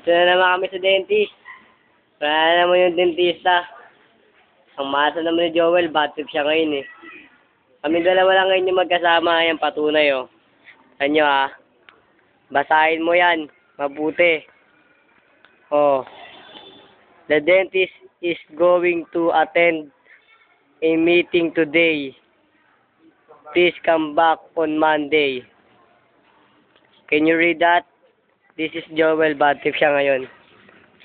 Ito na naman kami sa dentist. Wala naman yung dentista. Ang masa naman ni Joel, bad trip siya ngayon eh. Kami dalawa lang ngayon yung magkasama, yung patunay oh. Ano basahin mo yan, mabuti. Oh. The dentist is going to attend a meeting today. Please come back on Monday. Can you read that? This is Joel, bad trip siya ngayon.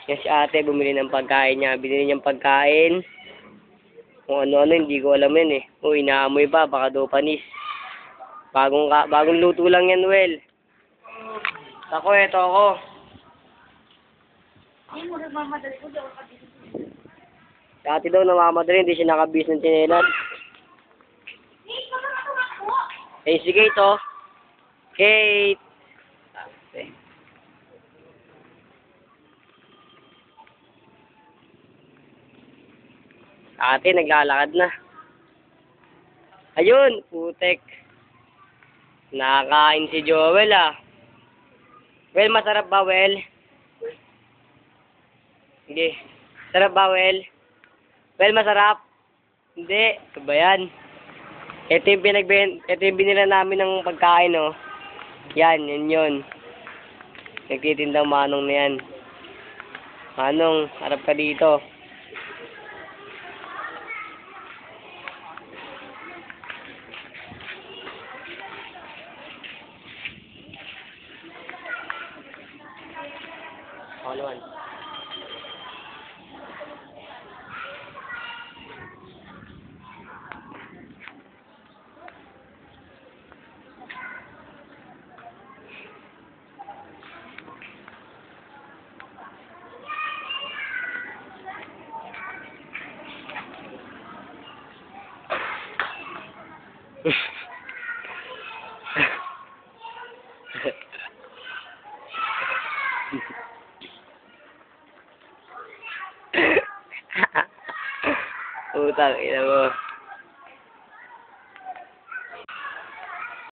Yung si ate, bumili ng pagkain niya. Binili niyang pagkain. Kung ano-ano, hindi ko alam yan eh. Uy, inaamoy pa, baka daw panis. Bagong luto lang yan, Well. Ito ako. Dati daw namamadali, hindi siya nakabis ng tsinelas. Eh, si Kate, oh. Kate! Ate, naglalakad na. Ayun, putek. Nakakain si Joel, ah. Well, masarap ba, Well? Hindi. Sarap ba, Well? Well, masarap? Hindi. Ito ba yan? Ito yung binila namin ng pagkain, oh. Yan yun. Nagtitindang Manong na yan. Manong, harap ka dito. Ako naman. Utang ina mo.